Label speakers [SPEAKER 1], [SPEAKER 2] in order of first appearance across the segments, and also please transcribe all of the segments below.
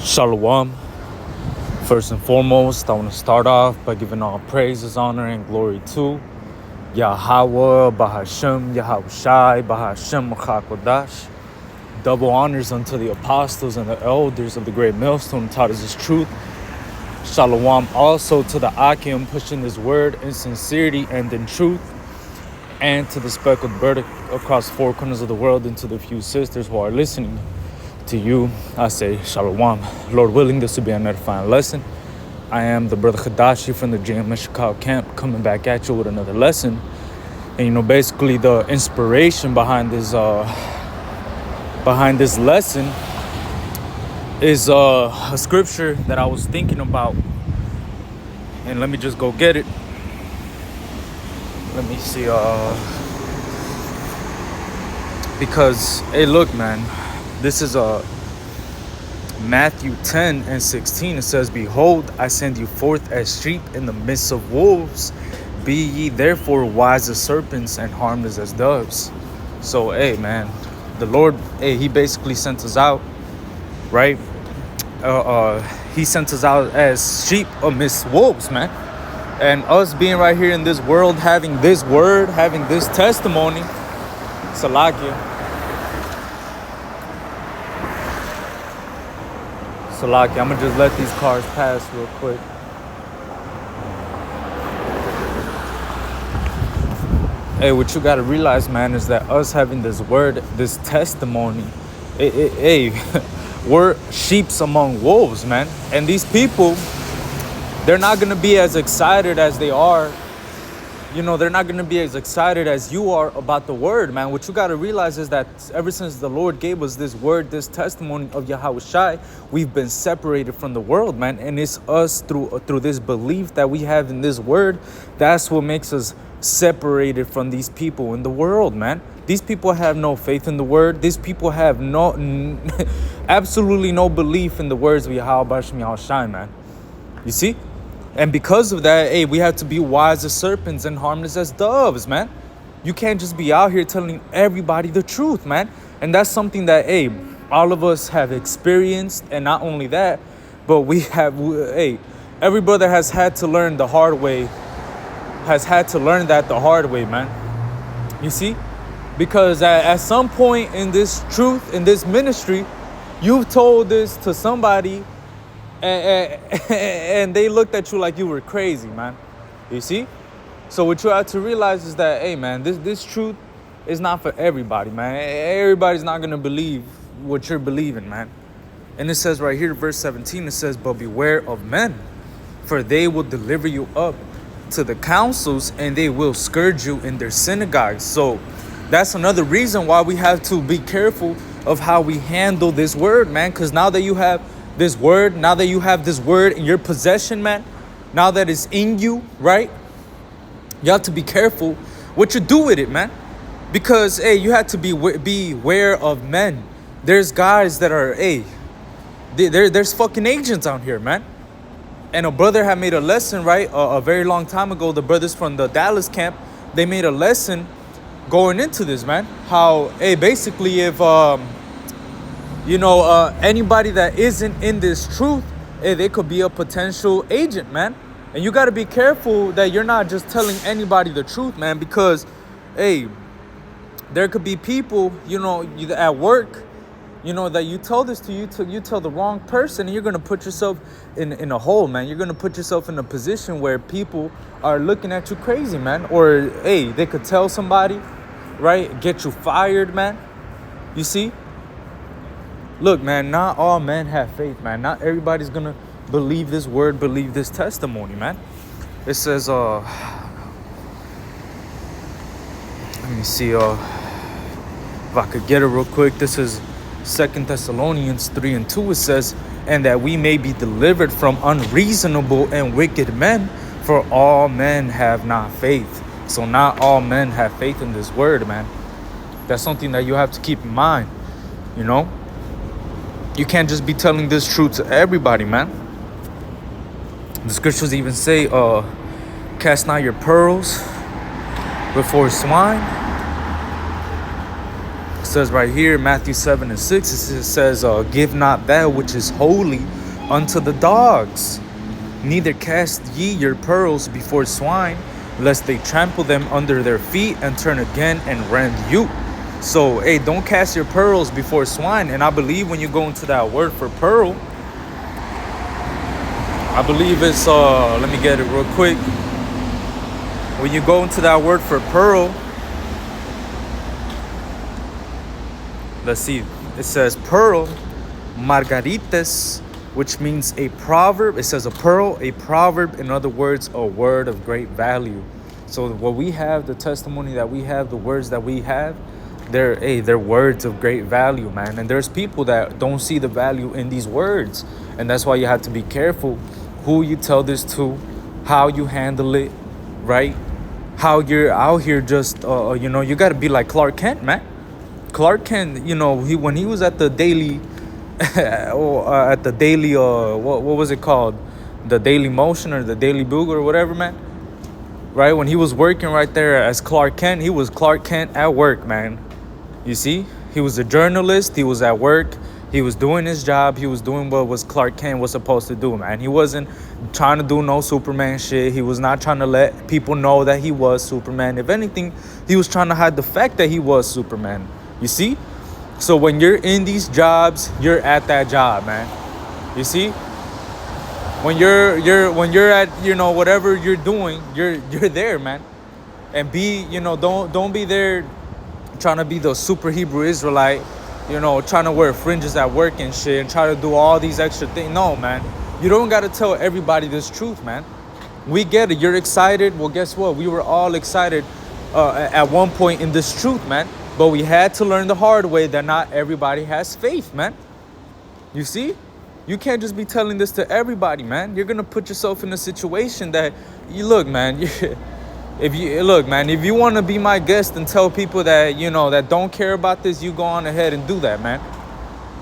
[SPEAKER 1] Shalom. First and foremost, I want to start off by giving all praises, honor, and glory to Yahweh, Bahashem, Yahushai, Bahashem, Chakodash. Double honors unto the apostles and the elders of the great millstone who taught us this truth. Shalom also to the Akim pushing this word in sincerity and in truth. And to the speckled bird across four corners of the world and to the few sisters who are listening. To you, I say Shalom. Lord willing, this will be an edifying lesson. I am the brother Khadashi from the JM Chicago camp coming back at you with another lesson. And basically the inspiration behind this lesson is a scripture that I was thinking about. And let me just go get it. Let me see, because, hey, look, man, this is Matthew 10 and 16. It says, behold, I send you forth as sheep in the midst of wolves. Be ye therefore wise as serpents and harmless as doves. So, hey, man, the Lord, hey, he basically sent us out, right? He sent us out as sheep amidst wolves, man. And us being right here in this world, having this word, having this testimony, Salakia, I'm gonna just let these cars pass real quick. Hey, what you gotta realize, man, is that us having this word, this testimony, we're sheeps among wolves, man. And these people, they're not going to be as excited as they are. They're not going to be as excited as you are about the word, man. What you got to realize is that ever since the Lord gave us this word, this testimony of Yahushai, we've been separated from the world, man. And it's us through this belief that we have in this word. That's what makes us separated from these people in the world, man. These people have no faith in the word. These people have absolutely no belief in the words of Yahushai, man. You see? And because of that, hey, we have to be wise as serpents and harmless as doves, man. You can't just be out here telling everybody the truth, man. And that's something that, hey, all of us have experienced. And not only that, but every brother has had to learn the hard way, man. You see? Because at some point in this truth, in this ministry, you've told this to somebody and they looked at you like you were crazy, man. You see? So what you have to realize is that, hey, man, this truth is not for everybody, man. Everybody's not going to believe what you're believing, man. And it says right here, verse 17, it says, but beware of men, for they will deliver you up to the councils and they will scourge you in their synagogues. So that's another reason why we have to be careful of how we handle this word, man. Because now that you have this word in your possession, man, now that it's in you, right? You have to be careful what you do with it, man. Because, hey, you have to be aware of men. There's guys that are, there's fucking agents out here, man. And a brother had made a lesson, right? A very long time ago, the brothers from the Dallas camp, they made a lesson going into this, man. How, hey, basically if, anybody that isn't in this truth, they could be a potential agent, man. And you got to be careful that you're not just telling anybody the truth, man, because, hey, there could be people, at work, that you tell this to, you tell the wrong person, and you're going to put yourself in a hole, man. You're going to put yourself in a position where people are looking at you crazy, man. Or, hey, they could tell somebody, right, get you fired, man. You see? Look, man, not all men have faith, man. Not everybody's going to believe this word, believe this testimony, man. It says, let me see, if I could get it real quick. This is 2 Thessalonians 3 and 2. It says, and that we may be delivered from unreasonable and wicked men, for all men have not faith. So not all men have faith in this word, man. That's something that you have to keep in mind, You can't just be telling this truth to everybody, man. The scriptures even say, cast not your pearls before swine. says right here, Matthew 7:6, it says, give not that which is holy unto the dogs, neither cast ye your pearls before swine, lest they trample them under their feet and turn again and rend you. So, hey, don't cast your pearls before swine. And I believe when you go into that word for pearl, I believe it's, let me get it real quick. When you go into that word for pearl, let's see, it says pearl, margaritas, which means a proverb. It says a pearl, a proverb, in other words, a word of great value. So what we have, the testimony that we have, the words that we have, they're words of great value, man. And there's people that don't see the value in these words. And that's why you have to be careful who you tell this to, how you handle it, right? How you're out here just, you got to be like Clark Kent, man. Clark Kent, when he was at the Daily, what was it called? The Daily Motion or the Daily Bugle or whatever, man. Right? When he was working right there as Clark Kent, he was Clark Kent at work, man. You see? He was a journalist. He was at work. He was doing his job. He was doing what was Clark Kent was supposed to do, man. He wasn't trying to do no Superman shit. He was not trying to let people know that he was Superman. If anything, he was trying to hide the fact that he was Superman. You see? So when you're in these jobs, you're at that job, man. You see? When you're at, whatever you're doing, you're there, man. And don't be there trying to be the super Hebrew Israelite, trying to wear fringes at work and shit and try to do all these extra things. No, man. You don't got to tell everybody this truth, man. We get it. You're excited. Well, guess what? We were all excited at one point in this truth, man. But we had to learn the hard way that not everybody has faith, man. You see? You can't just be telling this to everybody, man. You're going to put yourself in a situation that, if you want to be my guest and tell people that, that don't care about this, you go on ahead and do that, man.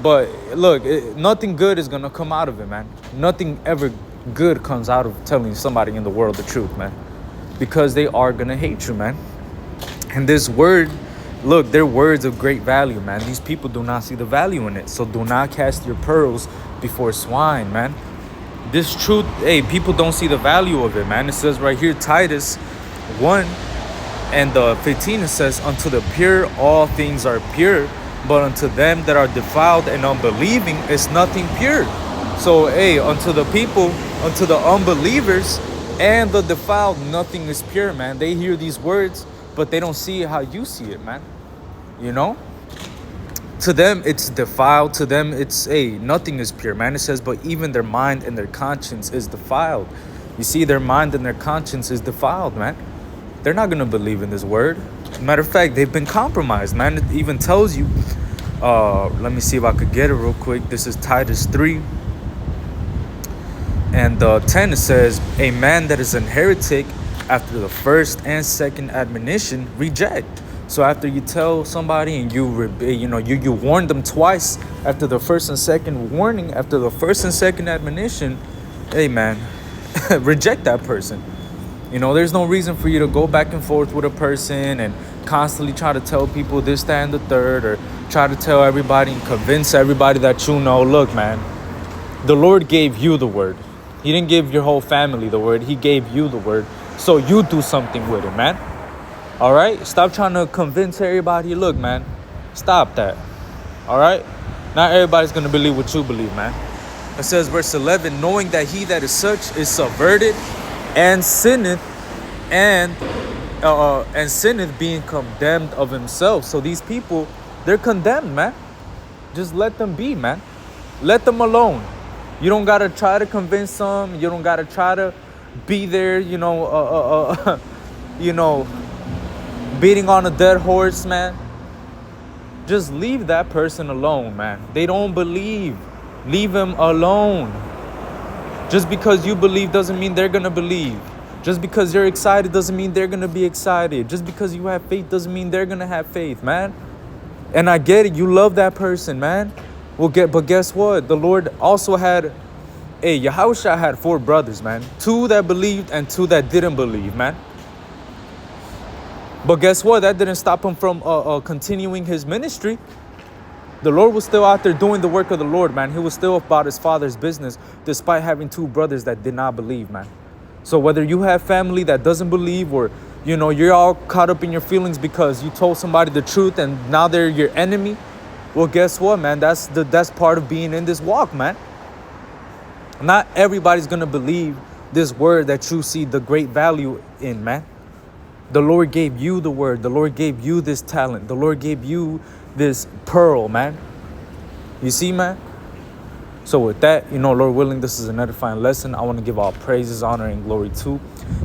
[SPEAKER 1] But look, nothing good is going to come out of it, man. Nothing ever good comes out of telling somebody in the world the truth, man. Because they are going to hate you, man. And this word, look, they're words of great value, man. These people do not see the value in it. So do not cast your pearls before swine, man. This truth, hey, people don't see the value of it, man. It says right here, Titus 1 and 15, it says, unto the pure all things are pure, but unto them that are defiled and unbelieving is nothing pure. So, hey, unto the people, unto the unbelievers and the defiled, nothing is pure, man. They hear these words, but they don't see it how you see it, man. To them, it's defiled. To them, it's, nothing is pure, man. It says, but even their mind and their conscience is defiled. You see, their mind and their conscience is defiled, man. They're not going to believe in this word. Matter of fact, they've been compromised, man. It even tells you, let me see if I could get it real quick. This is Titus 3 and 10. It says, a man that is an heretic after the first and second admonition, reject. So after you tell somebody and you warn them twice, after the first and second warning, after the first and second admonition, hey, man, reject that person. There's no reason for you to go back and forth with a person and constantly try to tell people this, that, and the third, or try to tell everybody and convince everybody that look, man, the Lord gave you the word. He didn't give your whole family the word. He gave you the word. So you do something with it, man. All right? Stop trying to convince everybody. Look, man, stop that. All right? Not everybody's going to believe what you believe, man. It says, verse 11, knowing that he that is such is subverted and sinneth, and sinneth being condemned of himself. So these people, they're condemned, man. Just let them be, man. Let them alone. You don't got to try to convince them. You don't got to try to be there, beating on a dead horse, man. Just leave that person alone, man. They don't believe. Leave them alone. Just because you believe doesn't mean they're going to believe. Just because you're excited doesn't mean they're going to be excited. Just because you have faith doesn't mean they're going to have faith, man. And I get it. You love that person, man. But guess what? The Lord also had, Yahushua had 4 brothers, man. 2 that believed and 2 that didn't believe, man. But guess what? That didn't stop him from continuing his ministry. The Lord was still out there doing the work of the Lord, man. He was still about his Father's business, despite having 2 brothers that did not believe, man. So whether you have family that doesn't believe, or, you know, you're all caught up in your feelings because you told somebody the truth and now they're your enemy, well, guess what, man? That's part of being in this walk, man. Not everybody's going to believe this word that you see the great value in, man. The Lord gave you the word. The Lord gave you this talent. The Lord gave you this pearl, man. You see, man? So with that, you know, Lord willing, this is an edifying lesson. I want to give all praises, honor, and glory to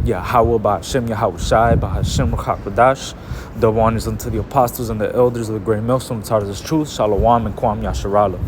[SPEAKER 1] Yahweh, Ba'ashem, Yahweh Shai, Ba'ashem, Rachakadash. The one is unto the apostles and the elders of the great millstone, the Tars of truth, Shalom, and Kwam Yasharala.